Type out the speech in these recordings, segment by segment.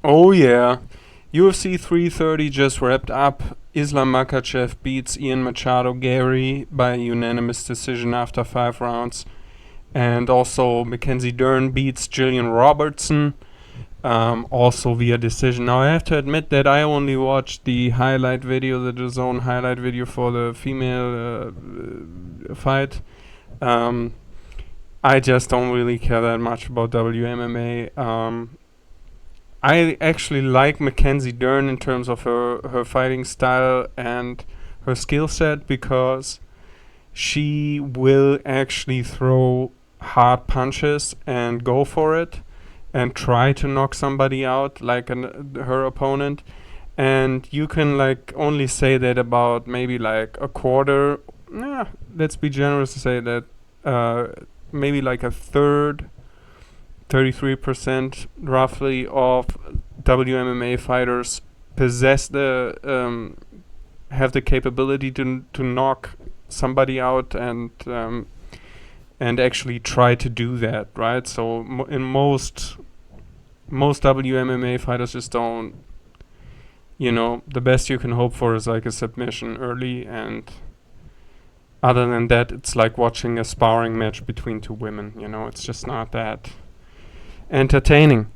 Oh yeah. UFC 330 just wrapped up. Islam Makhachev beats Ian Machado Gary by unanimous decision after 5 rounds. And also Mackenzie Dern beats Jillian Robertson, also via decision. Now I have to admit that I only watched the highlight video, the DAZN highlight video for the female fight. Um, I just don't really care that much about WMMA. I actually like Mackenzie Dern in terms of her fighting style and her skill set because she will actually throw hard punches and go for it and try to knock somebody out like her opponent. And you can like only say that about maybe like a quarter. Let's be generous to say that uh, maybe like a third, 33% roughly of WMMA fighters possess the have the capability to knock somebody out and actually try to do that, right? So in most WMMA fighters just don't. The best you can hope for is like a submission early, and other than that, it's like watching a sparring match between two women. It's just not that entertaining.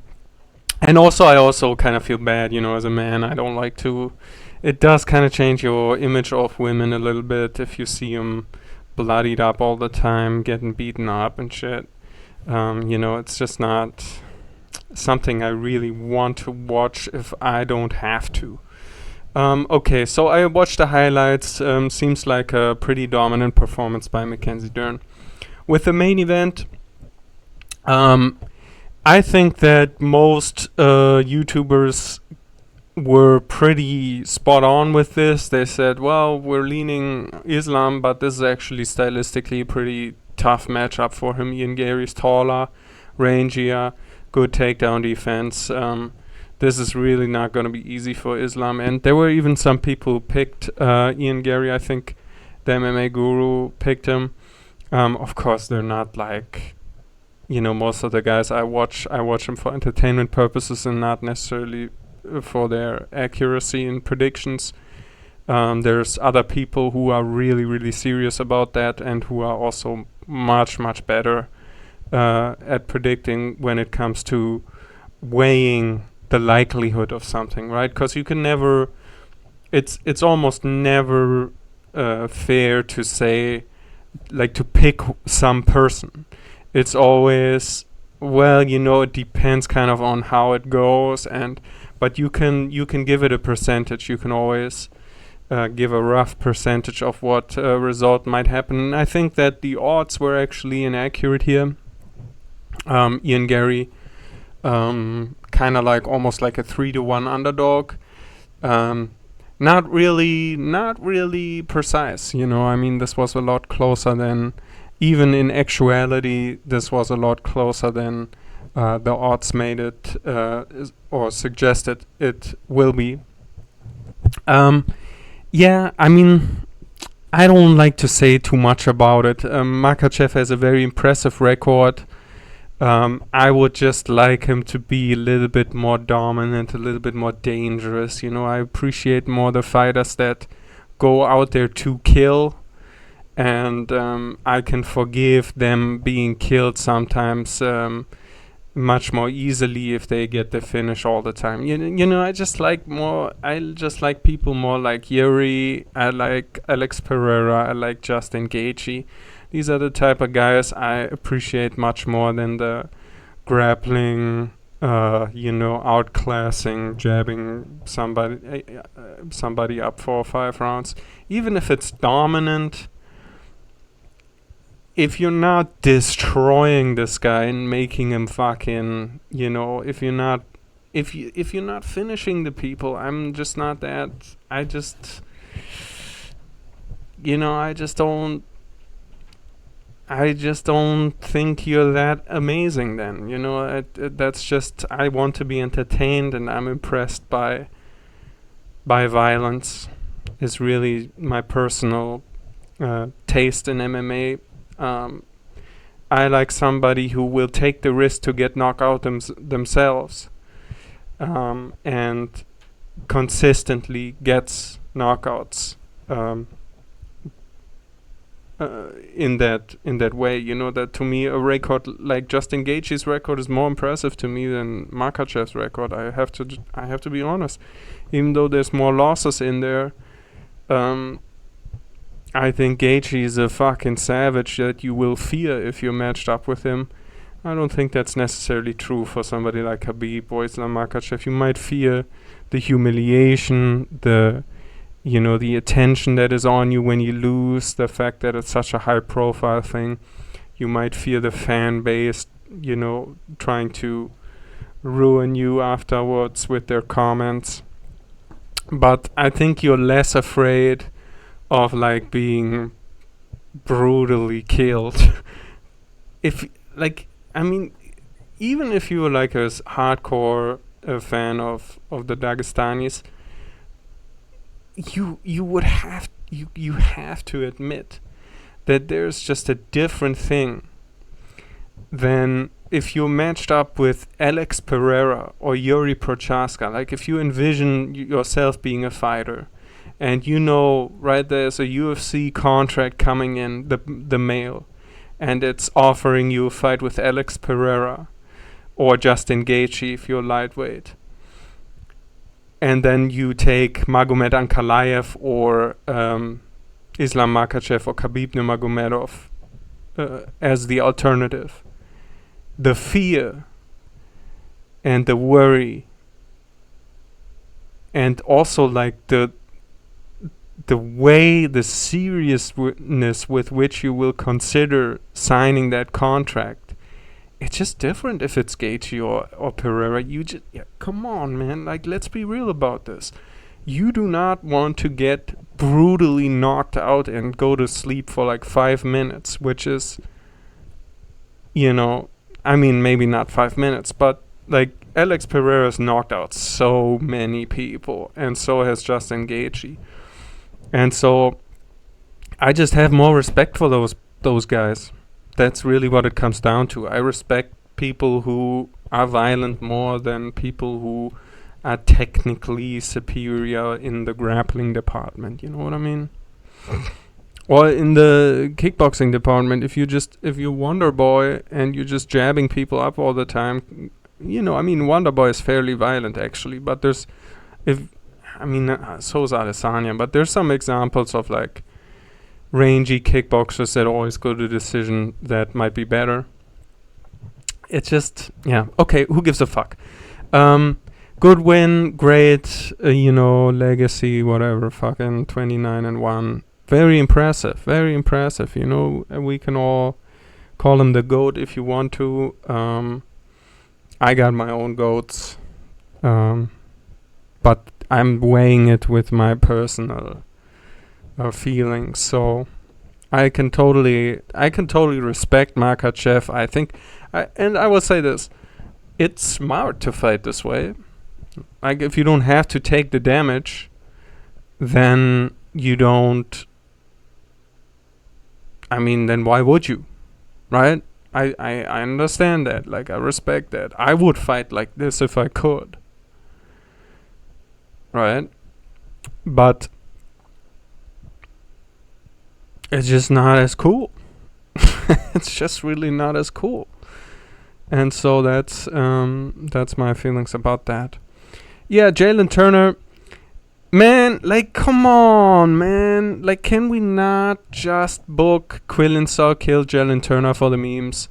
And also, I also kind of feel bad, as a man. I don't like to. It does kind of change your image of women a little bit if you see them bloodied up all the time, getting beaten up and shit. It's just not something I really want to watch if I don't have to. Okay, so I watched the highlights. Seems like a pretty dominant performance by Mackenzie Dern. With the main event, I think that most YouTubers were pretty spot on with this. They said, well, we're leaning Islam, but this is actually stylistically a pretty tough matchup for him. Ian Gary's taller, rangier, good takedown defense. This is really not going to be easy for Islam. And there were even some people who picked Ian Gary. I think the MMA Guru picked him. Of course, they're not like, most of the guys I watch them for entertainment purposes and not necessarily for their accuracy in predictions. There's other people who are really, really serious about that and who are also much, much better at predicting when it comes to weighing the likelihood of something, right? Because you can never, it's almost never fair to say, like, to pick some person. It's always, well, it depends kind of on how it goes, but you can give it a percentage. You can always give a rough percentage of what result might happen. And I think that the odds were actually inaccurate here. Ian Gary, kind of like almost like a 3-1 underdog. Not really precise. I mean, this was a lot closer than, even in actuality, this was a lot closer than the odds made it or suggested it will be. Yeah, I mean, I don't like to say too much about it. Makhachev has a very impressive record. I would just like him to be a little bit more dominant, a little bit more dangerous. I appreciate more the fighters that go out there to kill, and I can forgive them being killed sometimes much more easily if they get the finish all the time. I just like people more like Yuri. I like Alex Pereira. I like Justin Gaethje. These are the type of guys I appreciate much more than the grappling, outclassing, jabbing somebody up 4 or 5 rounds. Even if it's dominant, if you're not destroying this guy and making him fucking, if you're not finishing the people, I'm just not that. I just don't. I just don't think you're that amazing then. That's just, I want to be entertained, and I'm impressed by violence. Is really my personal taste in MMA. I like somebody who will take the risk to get knocked out themselves. and consistently gets knockouts um, in that way. You know, that to me a record like Justin Gaethje's record is more impressive to me than Makhachev's record. I have to be honest. Even though there's more losses in there, um, I think Gaethje is a fucking savage that you will fear if you're matched up with him. I don't think that's necessarily true for somebody like Khabib or Islam Makhachev. You might fear the humiliation, the attention that is on you when you lose, the fact that it's such a high profile thing. You might fear the fan base, trying to ruin you afterwards with their comments. But I think you're less afraid of like being brutally killed. if like I mean, even if you were like a hardcore fan of the Dagestanis, you would have you have to admit that there's just a different thing than if you're matched up with Alex Pereira or Yuri Prochaska. Like if you envision yourself being a fighter, and right, there's a UFC contract coming in the mail, and it's offering you a fight with Alex Pereira or Justin Gaethje if you're lightweight. And then you take Magomed Ankalaev or Islam Makhachev or Khabib Nurmagomedov as the alternative. The fear and the worry, and also like the way, the seriousness with which you will consider signing that contract, it's just different if it's Gaethje or Pereira. Come on, man. Like, let's be real about this. You do not want to get brutally knocked out and go to sleep for like 5 minutes, which is, maybe not 5 minutes, but like Alex Pereira's knocked out so many people, and so has Justin Gaethje. And so I just have more respect for those guys. That's really what it comes down to. I respect people who are violent more than people who are technically superior in the grappling department. You know what I mean? Or in the kickboxing department, if you're Wonder Boy and you're just jabbing people up all the time, Wonder Boy is fairly violent actually, but so is Adesanya, but there's some examples of like rangy kickboxers that always go to decision that might be better. It's just, okay, who gives a fuck? Good win, great, legacy, whatever, fucking 29-1. Very impressive, very impressive. We can all call him the GOAT if you want to. I got my own GOATs, but I'm weighing it with my personal feelings. So I can totally respect Makhachev. I think, and I will say this: it's smart to fight this way. Like if you don't have to take the damage, then you don't. Then why would you, right? I understand that. Like I respect that. I would fight like this if I could. Right? But it's just not as cool. It's just really not as cool. And so that's my feelings about that. Yeah, Jalen Turner, man, like come on, man. Like can we not just book Quillin Kill Jalen Turner for the memes?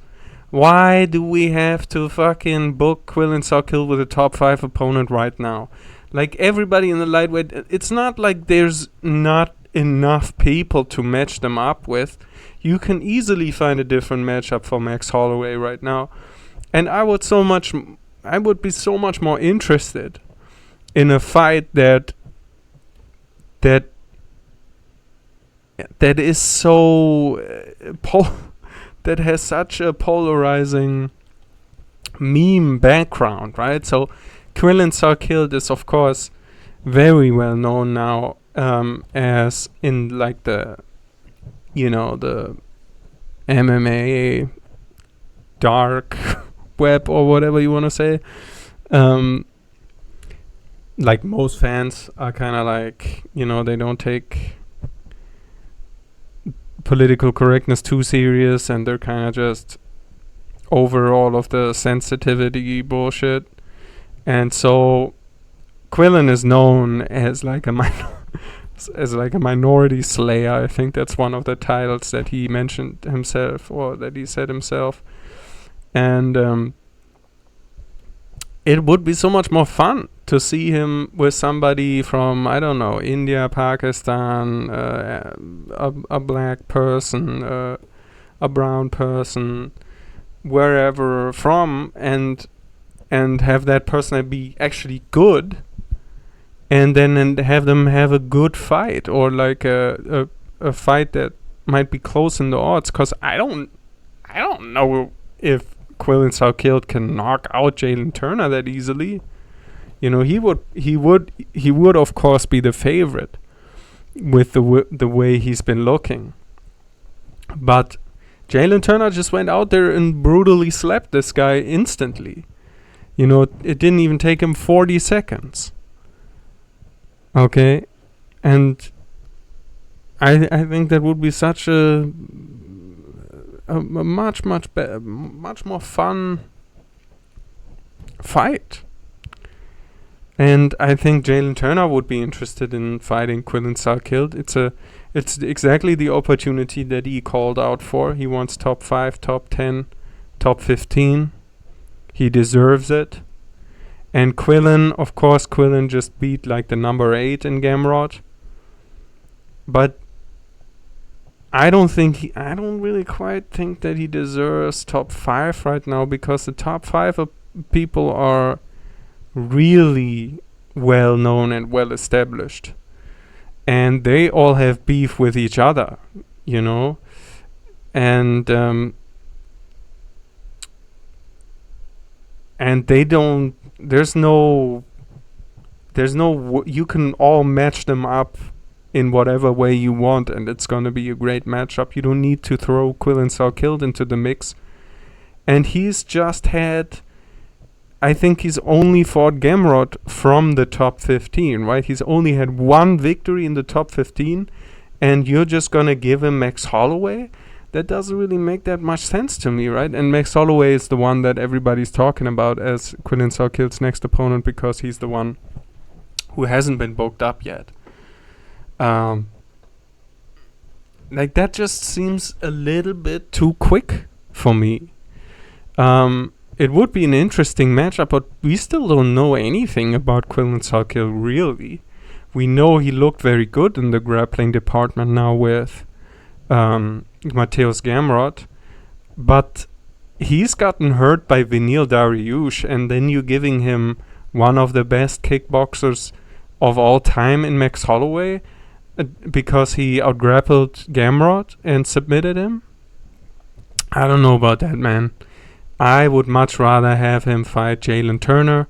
Why do we have to fucking book Quillin Kill with a top 5 opponent right now? Like everybody in the lightweight, it's not like there's not enough people to match them up with. You can easily find a different matchup for Max Holloway right now. And I would be so much more interested in a fight that is so that has such a polarizing meme background, right? So Quillin Kill is of course very well known now as in like the MMA dark web or whatever you want to say, like most fans are kind of like, they don't take political correctness too serious, and they're kind of just over all of the sensitivity bullshit. And so Quillen is known as like a minority slayer. I think that's one of the titles that he mentioned himself, or that he said himself. And it would be so much more fun to see him with somebody from, I don't know, India, Pakistan, a black person, a brown person, wherever from, and have that person be actually good, and then have them have a good fight, or like a fight that might be close in the odds. Because I don't know if Quillen Salkild can knock out Jalen Turner that easily. He would of course be the favorite with the way he's been looking. But Jalen Turner just went out there and brutally slapped this guy instantly. It didn't even take him 40 seconds. Okay, and I think that would be such a much more fun fight. And I think Jalen Turner would be interested in fighting Quillen Salkild. It's exactly the opportunity that he called out for. He wants top 5, top 10, top 15. He deserves it. And Quillen, of course, just beat like the number 8 in Gamrot. But I don't really quite think that he deserves top 5 right now, because the top 5 people are really well known and well established, and they all have beef with each other, and they don't. There's no. You can all match them up in whatever way you want, and it's gonna be a great matchup. You don't need to throw Quillen Salkild into the mix, and he's just had. I think he's only fought Gamrot from the top 15, right? He's only had one victory in the top 15, and you're just gonna give him Max Holloway? That doesn't really make that much sense to me, right? And Max Holloway is the one that everybody's talking about as Quillen Salkild's next opponent, because he's the one who hasn't been booked up yet. Like, that just seems a little bit too quick for me. It would be an interesting matchup, but we still don't know anything about Quillen Salkild, really. We know he looked very good in the grappling department now with Mateusz Gamrot, but he's gotten hurt by Vinil Dariush, and then you're giving him one of the best kickboxers of all time in Max Holloway because he outgrappled Gamrot and submitted him? I don't know about that, man. I would much rather have him fight Jalen Turner,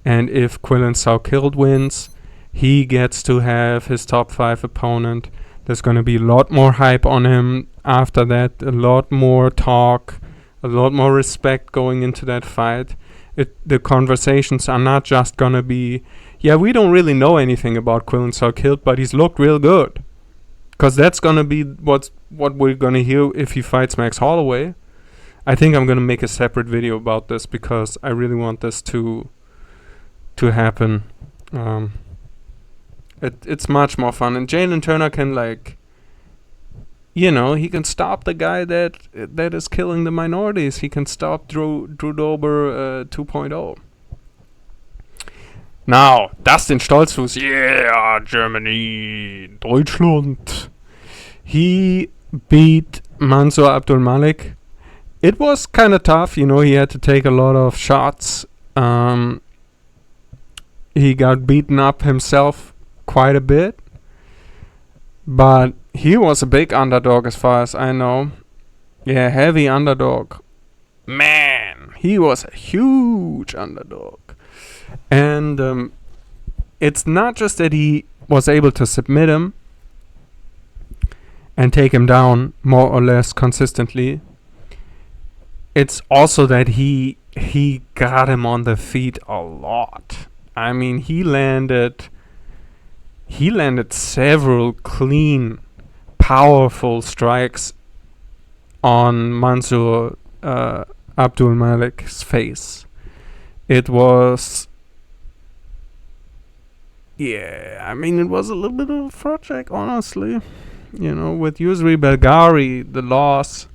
and if Quillen Salkild wins, he gets to have his top 5 opponent. There's going to be a lot more hype on him after that, a lot more talk, a lot more respect going into that fight. The conversations are not just going to be, yeah, we don't really know anything about Quillen Salkild, but he's looked real good. Because that's going to be what we're going to hear if he fights Max Holloway. I think I'm going to make a separate video about this because I really want this to happen. It's much more fun. And Jalen Turner can, like, he can stop the guy that is killing the minorities. He can stop Drew Dober 2.0. Now, Dustin Stoltzfus, yeah, Germany, Deutschland. He beat Mansour Abdul Malik. It was kind of tough, he had to take a lot of shots. He got beaten up himself quite a bit. But he was a big underdog as far as I know. Yeah, heavy underdog. Man, he was a huge underdog. And it's not just that he was able to submit him and take him down more or less consistently. It's also that he got him on the feet a lot. I mean, he landed several clean, powerful strikes on Mansour Abdul Malik's face. It was, I mean, it was a little bit of a project, honestly. With Yusri Belgari, the loss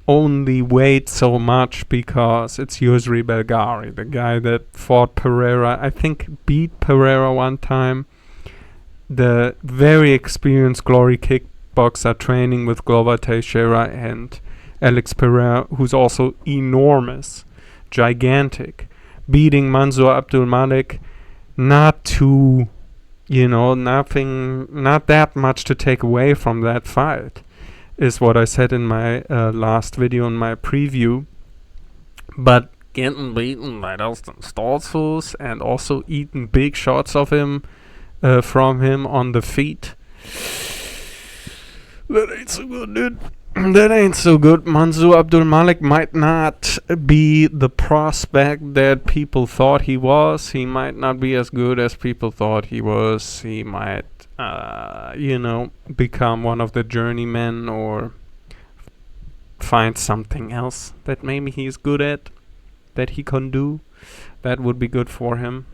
only weighed so much because it's Yusri Belgari, the guy that fought Pereira. I think beat Pereira one time. The very experienced Glory kickboxer training with Glover Teixeira and Alex Pereira, who's also enormous, gigantic, beating Mansour Abdul Malik. Not too, nothing, not that much to take away from that fight, is what I said in my last video, in my preview. But getting beaten by Dustin Stoltzfus and also eating big shots of him, from him on the feet, that ain't so good, dude. That ain't so good. Mansour Abdul Malik might not be the prospect that people thought he was. He might not be as good as people thought he was. He might, become one of the journeymen or find something else that maybe he's good at, that he can do. That would be good for him.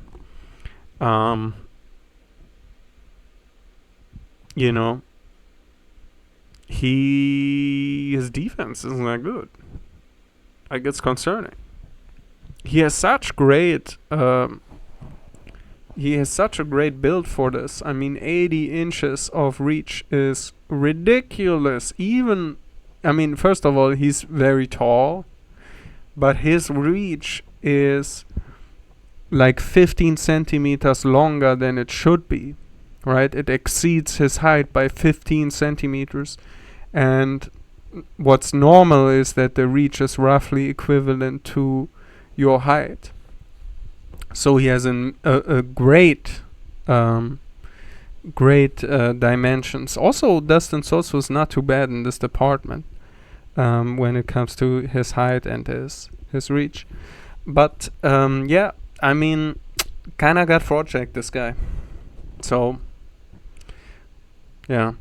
His defense isn't that good. Like, it's concerning. He has such great a great build for this. I mean, 80 inches of reach is ridiculous. First of all, he's very tall, but his reach is like 15 centimeters longer than it should be, right? It exceeds his height by 15 centimeters. And what's normal is that the reach is roughly equivalent to your height. So he has a great dimensions. Also, Dustin Sosa was not too bad in this department when it comes to his height and his reach. But kinda got fraud-checked, this guy. So, yeah.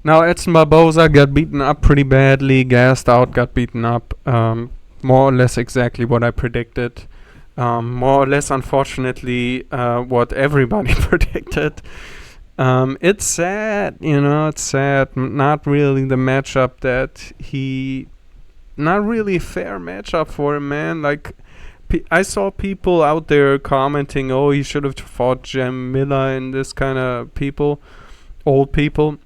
Now, Edson Barboza got beaten up pretty badly, gassed out, got beaten up. More or less exactly what I predicted. More or less, unfortunately, what everybody predicted. It's sad, it's sad. Not really the matchup not really a fair matchup for him, man. Like, I saw people out there commenting, oh, he should have fought Jem Miller and this kind of people, old people.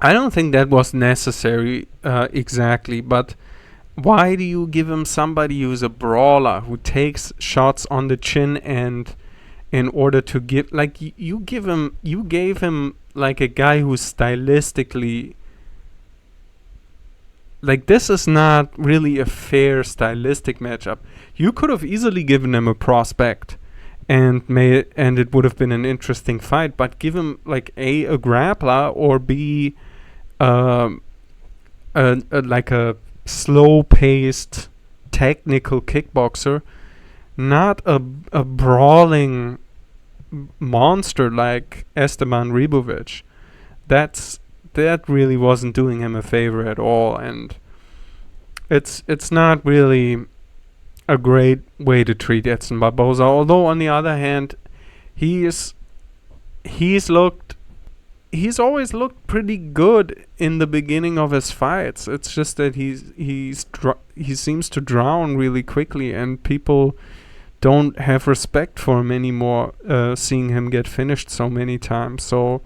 I don't think that was necessary exactly, but why do you give him somebody who's a brawler, who takes shots on the chin, and in order to give, like, you gave him like a guy who's stylistically, like, this is not really a fair stylistic matchup. You could have easily given him a prospect and it would have been an interesting fight, but give him like a grappler, or B like a slow-paced technical kickboxer, not a brawling monster like Esteban Ribovic. That really wasn't doing him a favor at all, and it's not really a great way to treat Edson Barboza. Although on the other hand, he's always looked pretty good in the beginning of his fights. It's just that he seems to drown really quickly, and people don't have respect for him anymore, seeing him get finished so many times. So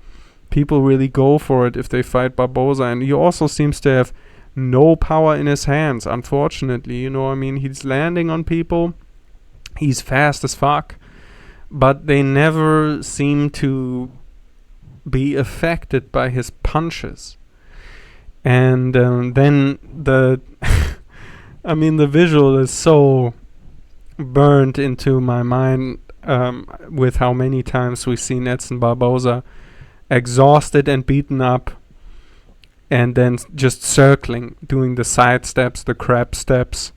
people really go for it if they fight Barboza, and he also seems to have no power in his hands, unfortunately. He's landing on people, he's fast as fuck, but they never seem to be affected by his punches. And then the the visual is so burned into my mind with how many times we've seen Edson Barboza exhausted and beaten up, and then just circling, doing the side steps, the crab steps,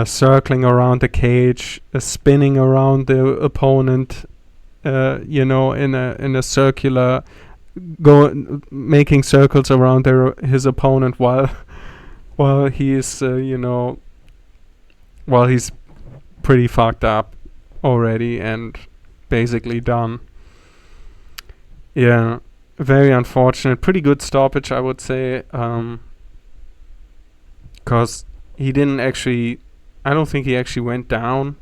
circling around the cage, spinning around the opponent, in a circular, making circles around his opponent while he's while he's pretty fucked up already and basically done. Yeah, very unfortunate. Pretty good stoppage, I would say, because he didn't actually. I don't think he actually went down.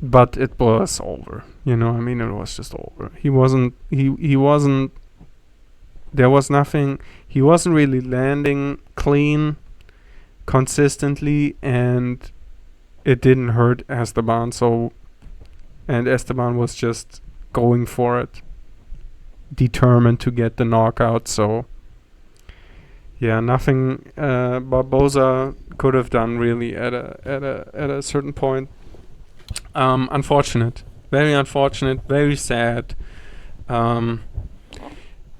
But it was over. It was just over. He wasn't. He wasn't. There was nothing. He wasn't really landing clean, consistently, and it didn't hurt Esteban. And Esteban was just going for it, determined to get the knockout. So, yeah, nothing Barboza could have done really at a certain point. Unfortunate, very unfortunate, very sad.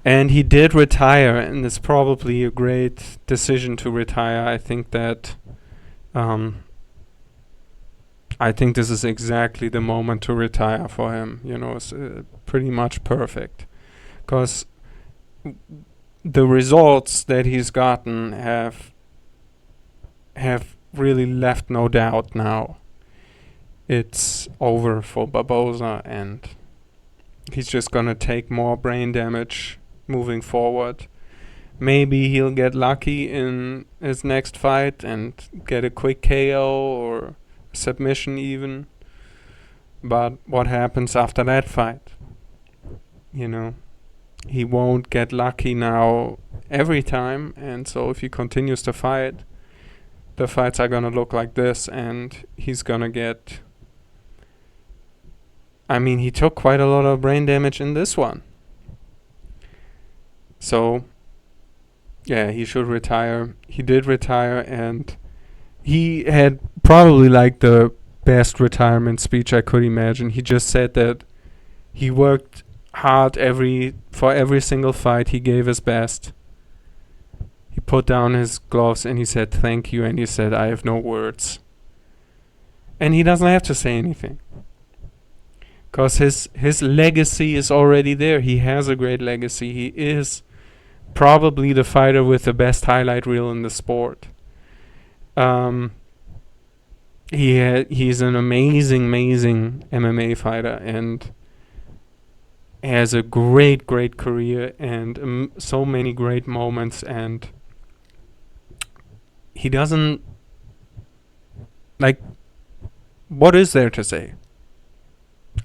And he did retire, and it's probably a great decision to retire. I think that I think this is exactly the moment to retire for him. It's pretty much perfect, because the results that he's gotten have really left no doubt now. It's over for Barboza, and he's just gonna take more brain damage moving forward. Maybe he'll get lucky in his next fight and get a quick KO or submission even. But what happens after that fight? He won't get lucky now every time, and so if he continues to fight, the fights are gonna look like this, and he's gonna get... he took quite a lot of brain damage in this one. So, yeah, he should retire. He did retire, and he had probably the best retirement speech I could imagine. He just said that he worked hard for every single fight. He gave his best. He put down his gloves and he said thank you, and he said, I have no words. And he doesn't have to say anything, because his legacy is already there. He has a great legacy. He is probably the fighter with the best highlight reel in the sport. He's an amazing MMA fighter, and has a great career, and so many great moments, and he doesn't... what is there to say?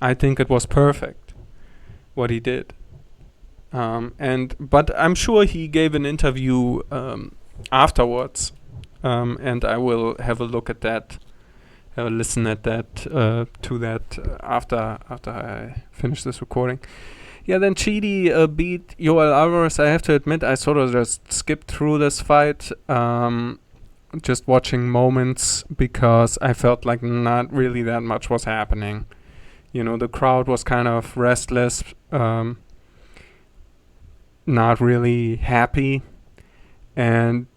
I think it was perfect what he did. But I'm sure he gave an interview afterwards, and I will have a look at that, listen at that, to that after I finish this recording. Yeah, then Chidi beat Yoel Alvarez. I have to admit, I sort of just skipped through this fight, just watching moments, because I felt like not really that much was happening. The crowd was kind of restless, not really happy, and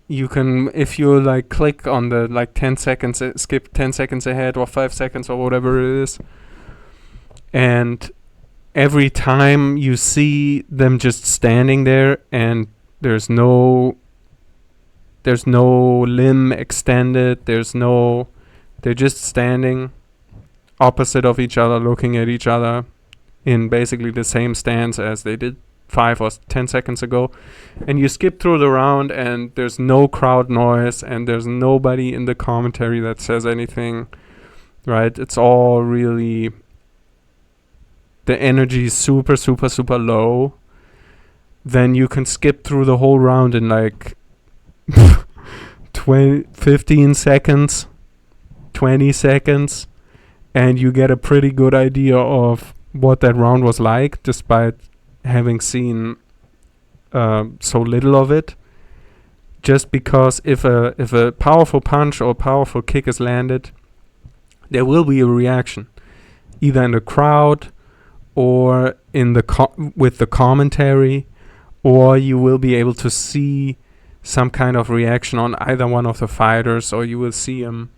you can, if you click on the 10 seconds, skip 10 seconds ahead or 5 seconds or whatever it is, and every time you see them just standing there, and there's no limb extended, they're just standing opposite of each other, looking at each other in basically the same stance as they did 5 or 10 seconds ago, and you skip through the round, and there's no crowd noise, and there's nobody in the commentary that says anything, right? It's all really, the energy is super low. Then you can skip through the whole round in 15 seconds, 20 seconds, and you get a pretty good idea of what that round was like, despite having seen so little of it. Just because if a powerful punch or powerful kick is landed, there will be a reaction, either in the crowd or in with the commentary, or you will be able to see some kind of reaction on either one of the fighters, or you will see them,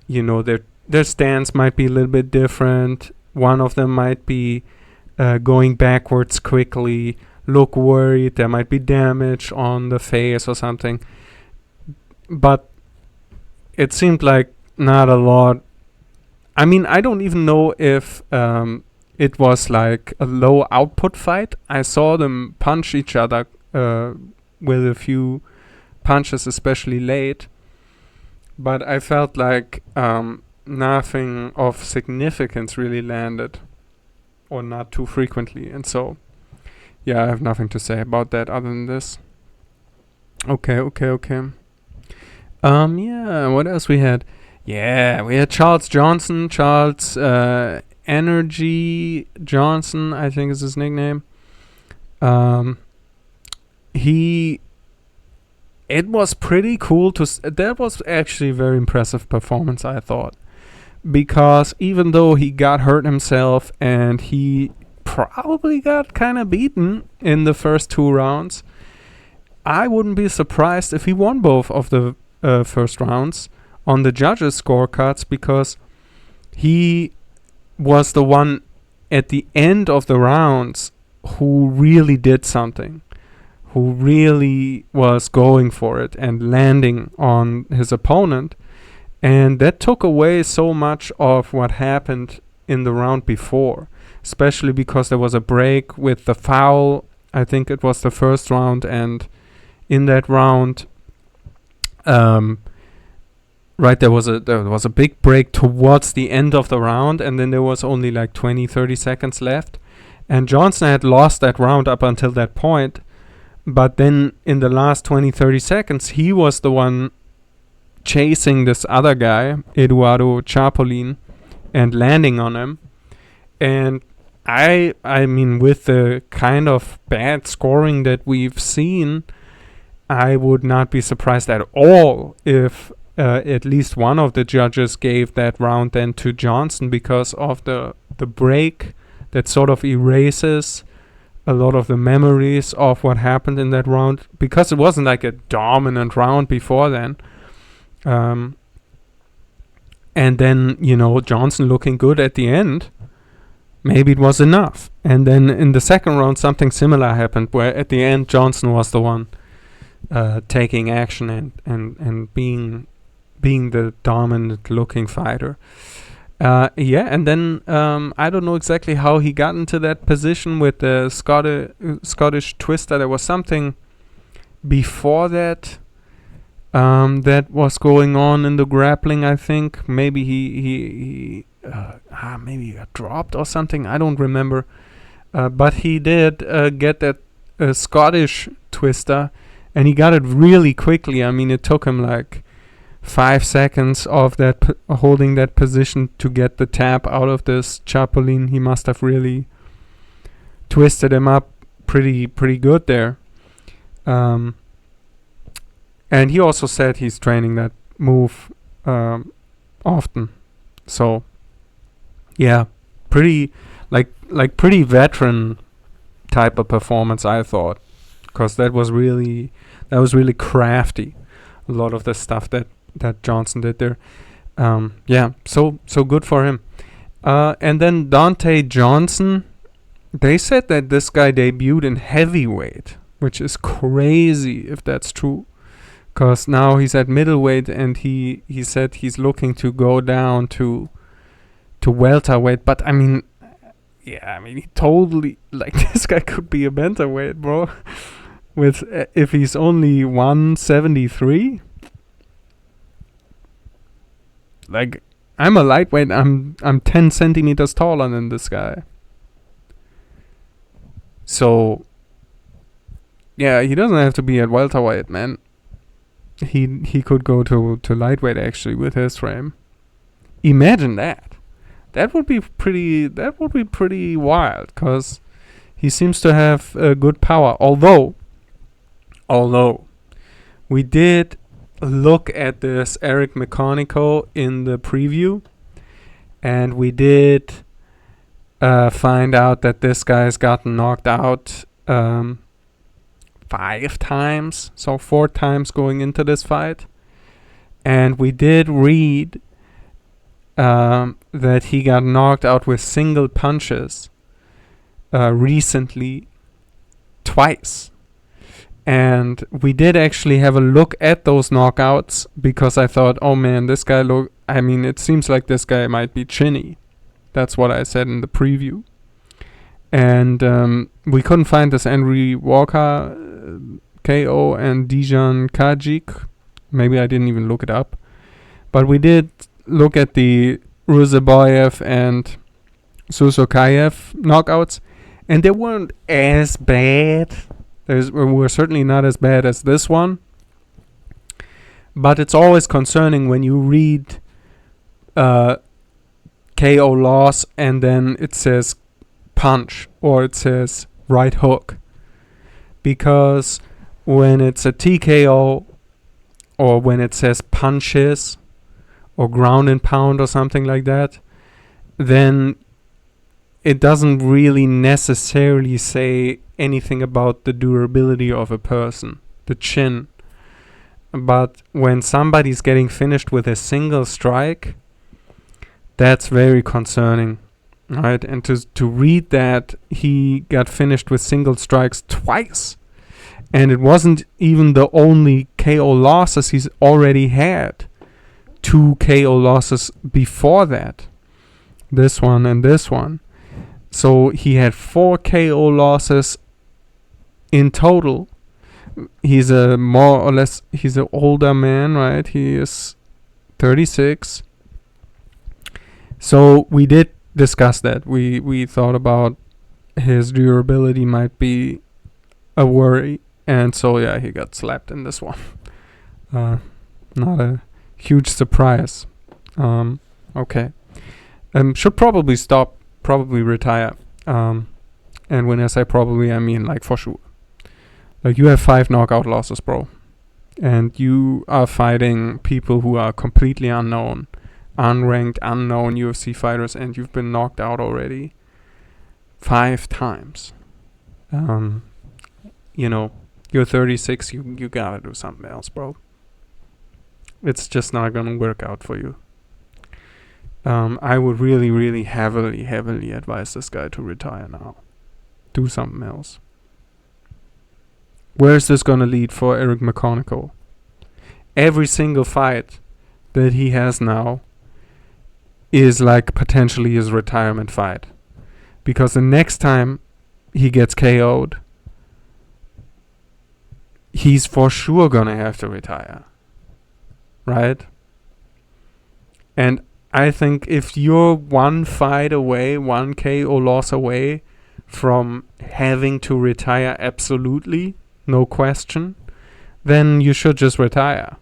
their stance might be a little bit different. One of them might be going backwards quickly, look worried, there might be damage on the face or something. But it seemed like not a lot. I mean, I don't even know if it was like a low output fight. I saw them punch each other with a few punches, especially late. But I felt like nothing of significance really landed, or not too frequently. And so, yeah, I have nothing to say about that other than this. Okay. Yeah, what else we had? Yeah, we had Charles Johnson. Charles Energy Johnson, I think is his nickname. It was pretty cool that was actually a very impressive performance, I thought. Because even though he got hurt himself and he probably got kind of beaten in the first 2 rounds, I wouldn't be surprised if he won both of the first rounds on the judges' scorecards, because he was the one at the end of the rounds who really did something, who really was going for it and landing on his opponent. And that took away so much of what happened in the round before, especially because there was a break with the foul. I think it was the first round, and in that round, there was a big break towards the end of the round, and then there was only like 20-30 seconds left. And Johnson had lost that round up until that point, but then in the last 20-30 seconds, he was the one chasing this other guy, Eduardo Chapolin, and landing on him. And I mean, with the kind of bad scoring that we've seen, I would not be surprised at all if at least one of the judges gave that round then to Johnson, because of the break that sort of erases a lot of the memories of what happened in that round, because it wasn't like a dominant round before then. And then, Johnson looking good at the end, maybe it was enough. And then in the second round, something similar happened, where at the end, Johnson was the one taking action and being the dominant looking fighter. And then I don't know exactly how he got into that position with the Scottish twister. There was something before that that was going on in the grappling, I think. Maybe he maybe got dropped or something. I don't remember. But he did get that Scottish twister, and he got it really quickly. I mean, it took him like 5 seconds of that holding that position to get the tap out of this Chapolin. He must have really twisted him up pretty good there. And he also said he's training that move often. So yeah, pretty pretty veteran type of performance, I thought, because that was really crafty. A lot of the stuff that Johnson did there. So good for him. And then Dante Johnson, they said that this guy debuted in heavyweight, which is crazy if that's true, because now he's at middleweight, and he said he's looking to go down to welterweight. But I mean, he totally, this guy could be a bantamweight, bro. With if he's only 173. I'm a lightweight. I'm 10 centimeters taller than this guy. So yeah, he doesn't have to be at welterweight, man. He could go to lightweight actually with his frame. Imagine that. That would be pretty wild, because he seems to have good power. Although we did look at this Eric Meconico in the preview, and we did find out that this guy's gotten knocked out 5 times, so 4 times going into this fight. And we did read that he got knocked out with single punches recently twice. And we did actually have a look at those knockouts because I thought, oh man, this guy it seems like this guy might be chinny. That's what I said in the preview. And we couldn't find this Henry Walker KO and Dijan Kajik. Maybe I didn't even look it up. But we did look at the Ruziboyev and Susokayev knockouts, and they weren't as bad. They were certainly not as bad as this one. But it's always concerning when you read KO loss and then it says punch or it says right hook. Because when it's a TKO or when it says punches or ground and pound or something like that, then it doesn't really necessarily say anything about the durability of a person, the chin. But when somebody's getting finished with a single strike, that's very concerning, right? And to read that he got finished with single strikes twice, and it wasn't even the only KO losses. He's already had 2 KO losses before that, this one and this one. So he had 4 KO losses in total. He's he's an older man, right? He is 36. So we did discuss that. We thought about his durability might be a worry. And so, yeah, he got slapped in this one. Not a huge surprise. Okay. Should probably stop, probably retire. And when I say probably, I mean like for sure. Like, you have 5 knockout losses, bro. And you are fighting people who are completely unknown, unranked, unknown UFC fighters, and you've been knocked out already 5 times. You're 36, you gotta do something else, bro. It's just not gonna work out for you. I would really, really heavily advise this guy to retire now. Do something else. Where is this gonna lead for Eric McConaughey? Every single fight that he has now is like potentially his retirement fight. Because the next time he gets KO'd, he's for sure gonna have to retire. Right? And I think if you're 1 fight away, 1 KO loss away from having to retire absolutely, no question, then you should just retire.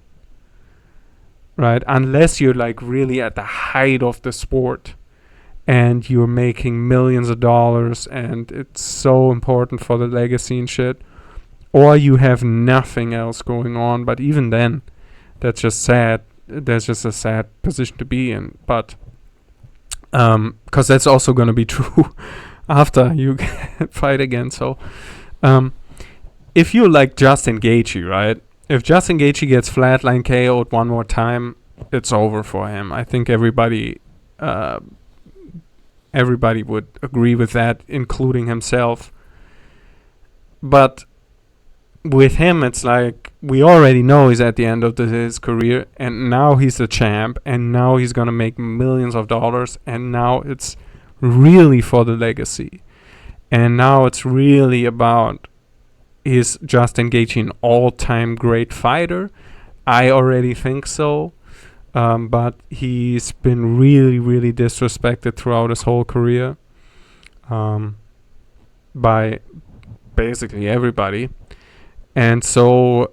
Right? Unless you're like really at the height of the sport and you're making millions of dollars and it's so important for the legacy and shit, or you have nothing else going on. But even then, that's just sad. That's just a sad position to be in. But because that's also going to be true after you fight again. So if you're like Justin Gaethje, right? If Justin Gaethje gets flatline KO'd one more time, it's over for him. I think everybody would agree with that, including himself. But with him, it's like we already know he's at the end of his career, and now he's the champ, and now he's gonna make millions of dollars, and now it's really for the legacy, and now it's really about, is Justin Gaethje an all-time great fighter? I already think so, but he's been really, really disrespected throughout his whole career by basically everybody. And so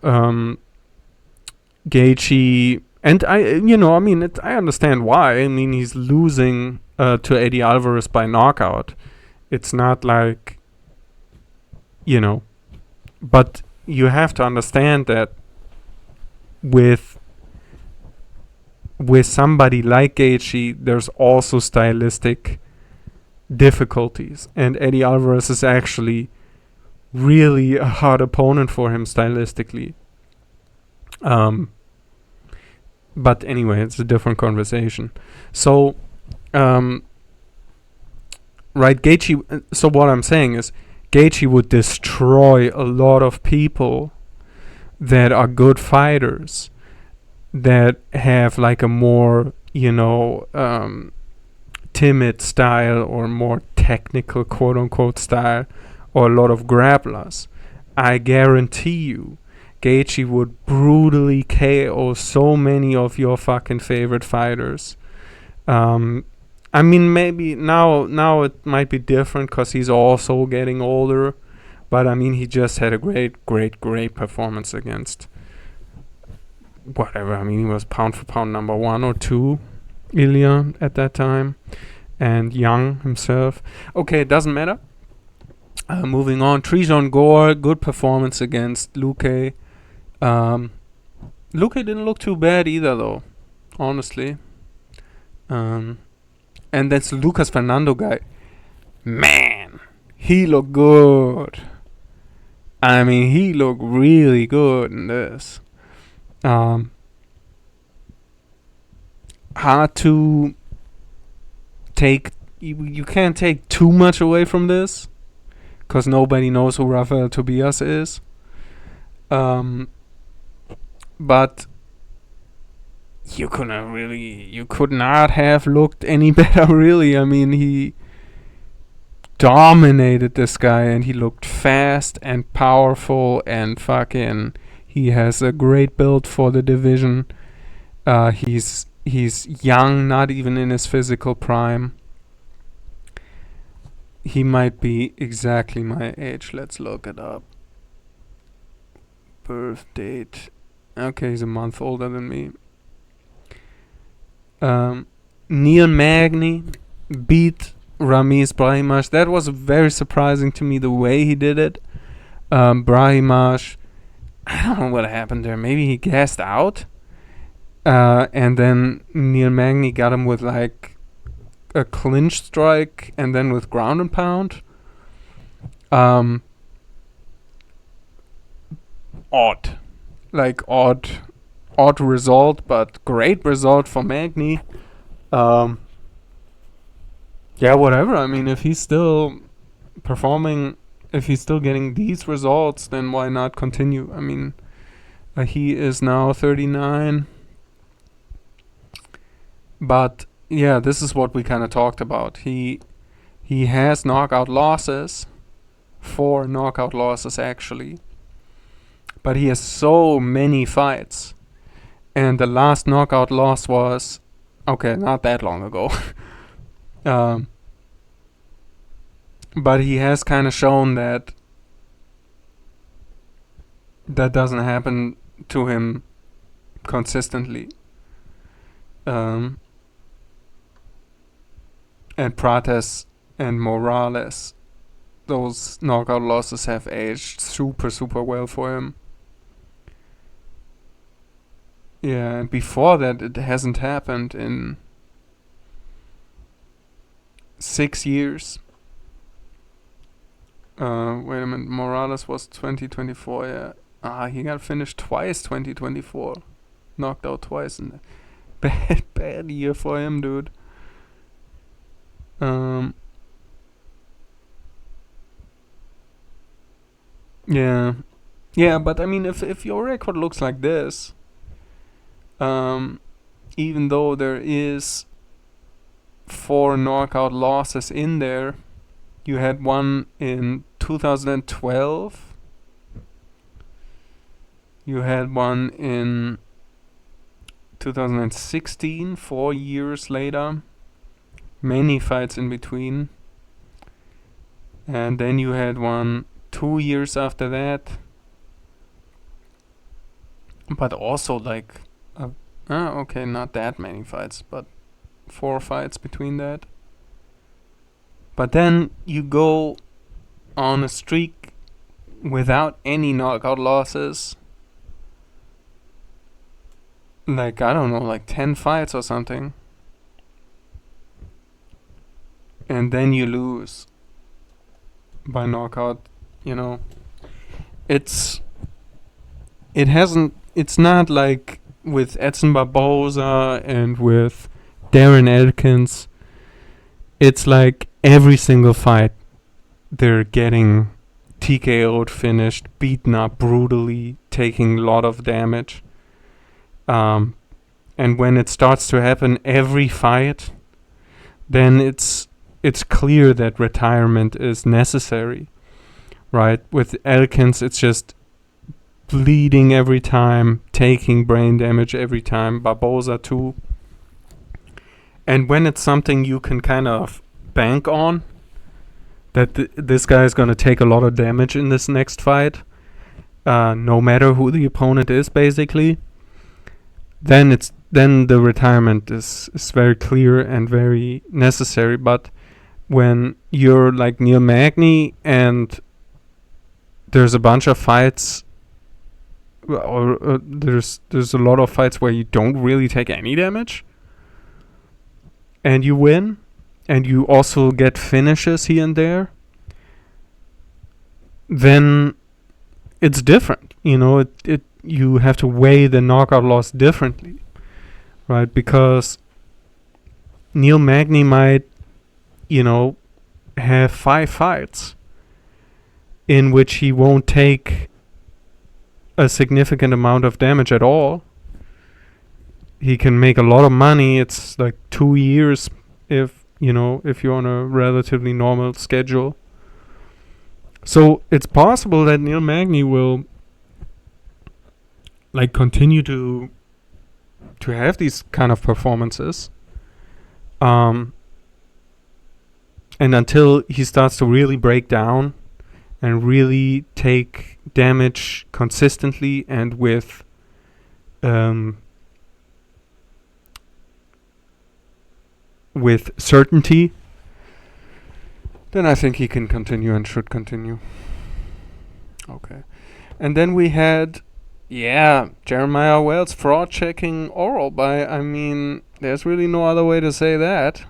Gaethje, and I understand why. I mean, he's losing to Eddie Alvarez by knockout. It's not like, but you have to understand that with somebody like Gaethje, there's also stylistic difficulties, and Eddie Alvarez is actually really a hard opponent for him stylistically. But anyway, it's a different conversation. So, right, Gaethje. So what I'm saying is, Gaethje would destroy a lot of people that are good fighters, that have like a more, timid style or more technical, quote unquote, style, or a lot of grapplers. I guarantee you, Gaethje would brutally KO so many of your fucking favorite fighters. I mean, maybe now it might be different because he's also getting older. But I mean, he just had a great performance against whatever. I mean, he was pound for pound number 1 or 2, Ilya, at that time, and young himself. Okay, it doesn't matter. Moving on, Trejon Gore, good performance against Luque. Luque didn't look too bad either, though, honestly. And that's Lucas Fernando guy. Man, he looked good. I mean, he looked really good in this. Hard to take. You can't take too much away from this, because nobody knows who Rafael Tobias is. But you could not have looked any better, really. I mean, he dominated this guy, and he looked fast and powerful, and fucking, he has a great build for the division. He's young, not even in his physical prime. He might be exactly my age. Let's look it up. Birth date. Okay, he's a month older than me. Neil Magny beat Ramiz Brahimaj. That was very surprising to me, the way he did it. Brahimaj, I don't know what happened there. Maybe he gassed out. And then Neil Magny got him with like a clinch strike, and then with ground and pound. Odd result, but great result for Magny. Yeah, whatever. I mean, if he's still performing, if he's still getting these results, then why not continue? I mean, he is now 39. But yeah, this is what we kind of talked about. He has knockout losses, 4 knockout losses actually. But he has so many fights. And the last knockout loss was, okay, not that long ago. But he has kind of shown that doesn't happen to him consistently. And Prates and Morales, those knockout losses have aged super well for him. Yeah, and before that, it hasn't happened in 6 years. Wait a minute, Morales was 2024, yeah. He got finished twice, 2024. Knocked out twice. And bad year for him, dude. Yeah. Yeah, but I mean, if your record looks like this, even though there is 4 knockout losses in there, you had one in 2012. You had one in 2016, 4 years later. Many fights in between. And then you had one 2 years after that. But also like, okay, not that many fights, but 4 fights between that. But then you go on a streak without any knockout losses. Like, I don't know, like 10 fights or something. And then you lose by knockout, it's it hasn't. It's not like with Edson Barboza and with Darren Elkins. It's like every single fight they're getting TKO'd, finished, beaten up brutally, taking a lot of damage. And when it starts to happen every fight, then it's clear that retirement is necessary, right? With Elkins, it's just bleeding every time, taking brain damage every time. Barboza too. And when it's something you can kind of bank on, that this guy is going to take a lot of damage in this next fight, no matter who the opponent is, basically, then the retirement is very clear and very necessary. But when you're like Neil Magny and there's a bunch of fights, or there's a lot of fights where you don't really take any damage, and you win, and you also get finishes here and there, then it's different. You have to weigh the knockout loss differently, right? Because Neil Magny might, have 5 fights in which he won't take a significant amount of damage at all. He can make a lot of money. It's like 2 years if you're on a relatively normal schedule. So it's possible that Neil Magny will like continue to have these kind of performances, and until he starts to really break down and really take damage consistently and with certainty, then I think he can continue and should continue. Okay. And then we had, Jeremiah Wells fraud checking Oral by, there's really no other way to say that.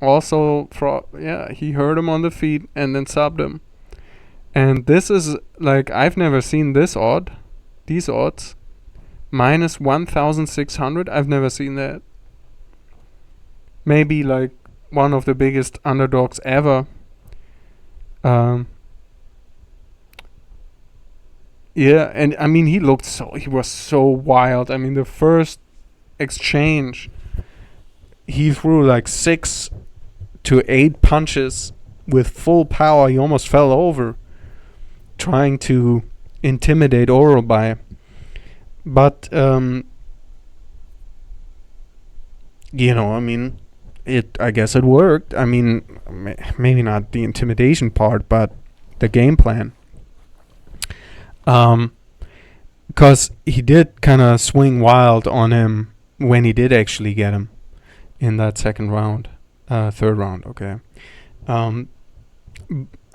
Also, he hurt him on the feet and then subbed him. And this is, like, I've never seen these odds. Minus 1,600, I've never seen that. Maybe, like, one of the biggest underdogs ever. And he was so wild. The first exchange, he threw like 6 to 8 punches with full power. He almost fell over trying to intimidate Orolbai. But I guess it worked. Maybe not the intimidation part, but the game plan. Because he did kind of swing wild on him when he did actually get him in that third round. Okay.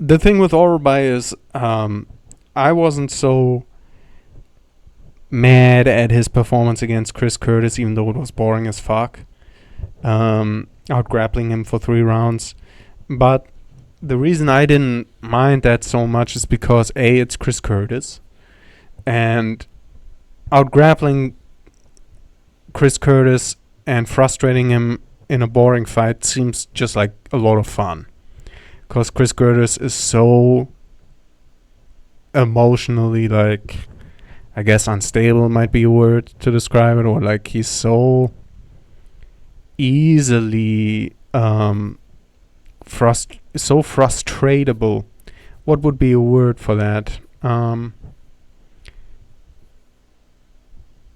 The thing with Orolbai is, I wasn't so mad at his performance against Chris Curtis, even though it was boring as fuck. Out grappling him for 3 rounds. But the reason I didn't mind that so much is because A, it's Chris Curtis, and out grappling Chris Curtis and frustrating him in a boring fight seems just like a lot of fun, because Chris Curtis is so emotionally, like, I guess unstable might be a word to describe it, or like he's so easily so frustratable. What would be a word for that?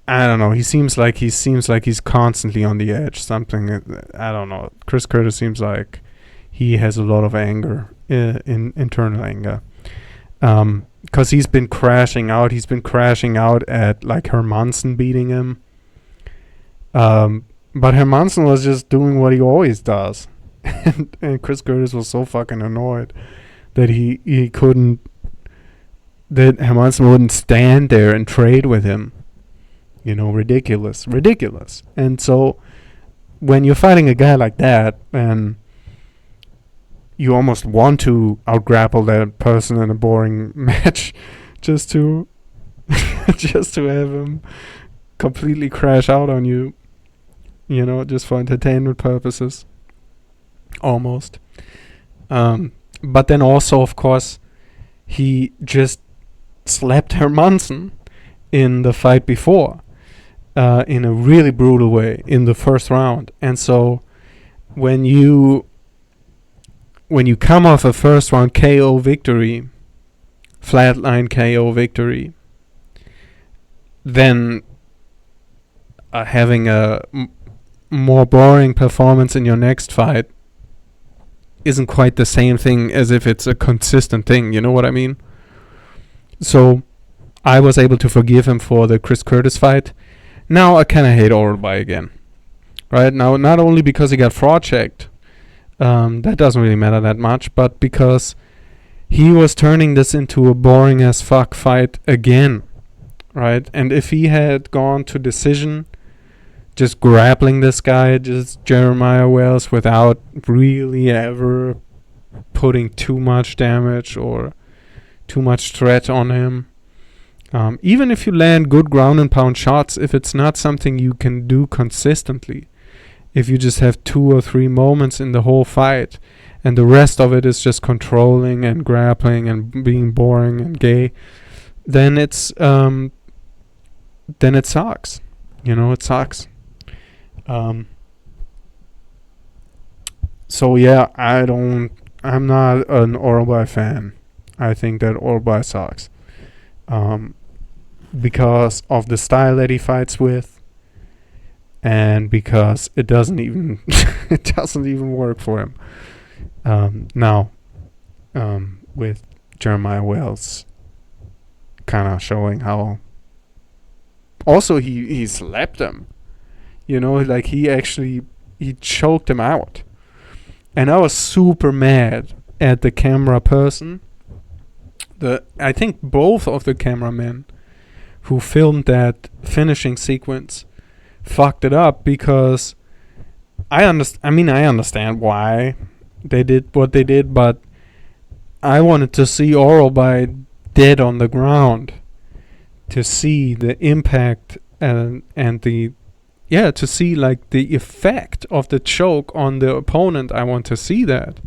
I don't know. He seems like he's constantly on the edge. Something, I don't know. Chris Curtis seems like he has a lot of anger, internal anger, because he's been crashing out. He's been crashing out at like Hermanson beating him. But Hermanson was just doing what he always does. and Chris Curtis was so fucking annoyed that he couldn't, that Hermanson wouldn't stand there and trade with him. Ridiculous. And so when you're fighting a guy like that, and you almost want to outgrapple that person in a boring match, just to just to have him completely crash out on you, just for entertainment purposes, almost. But then also, of course, he just slapped Hermansen in the fight before, in a really brutal way in the first round. And so when you come off a first round KO victory, flatline KO victory, then having a more boring performance in your next fight isn't quite the same thing as if it's a consistent thing, you know what I mean? So I was able to forgive him for the Chris Curtis fight. Now I kind of hate Orlby again. Right? Now, not only because he got fraud checked, that doesn't really matter that much, but because he was turning this into a boring as fuck fight again. Right? And if he had gone to decision, just grappling this guy, just Jeremiah Wells, without really ever putting too much damage or too much threat on him, even if you land good ground and pound shots, if it's not something you can do consistently, if you just have 2 or 3 moments in the whole fight and the rest of it is just controlling and grappling and being boring and gay, then it sucks. It sucks. So yeah, I'm not an Orlby fan. I think that Orlby sucks. Because of the style that he fights with, and because it doesn't even work for him. Now, with Jeremiah Wells kind of showing how also he slapped him, like he choked him out, and I was super mad at the camera person. I think both of the cameramen who filmed that finishing sequence fucked it up, because I understand why they did what they did, but I wanted to see Orlby dead on the ground to see the impact and to see like the effect of the choke on the opponent. I want to see that,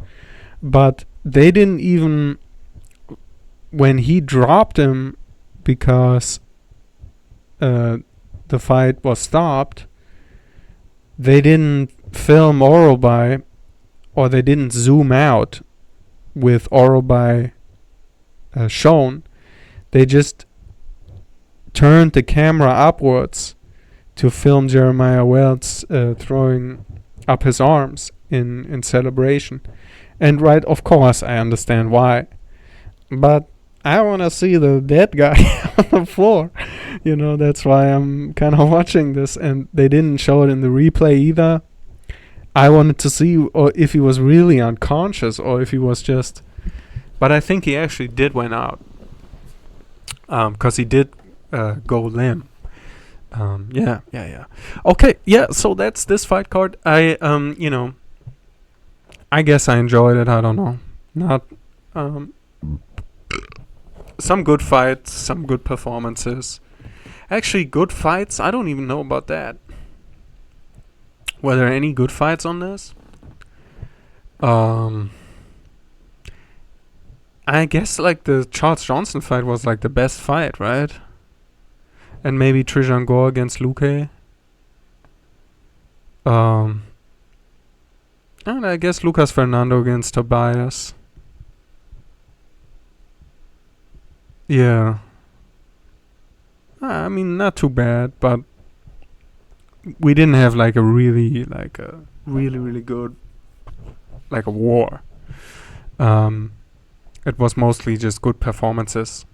but they didn't even, when he dropped him because the fight was stopped, they didn't film Orlby, or they didn't zoom out with Orlby shown. They just turned the camera upwards to film Jeremiah Wells throwing up his arms in celebration. And right, of course, I understand why. But I want to see the dead guy on the floor. That's why I'm kind of watching this. And they didn't show it in the replay either. I wanted to see if he was really unconscious or if he was just... But I think he actually did went out. Because he did go limp. Yeah. Okay, yeah, so that's this fight card. I guess I enjoyed it. I don't know. Not... some good fights, some good performances. Actually, good fights, I don't even know about that. Were there any good fights on this? I guess like the Charles Johnson fight was like the best fight, right? And maybe Trijan Gore against Luque. And I guess Lucas Fernando against Tobias. Yeah. I mean, not too bad, but we didn't have like a really good, like a war. It was mostly just good performances.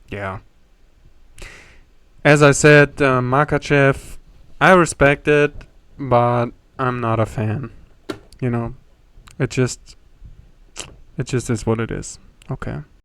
Yeah. As I said, Makachev, I respect it, but I'm not a fan. It just is what it is. Okay.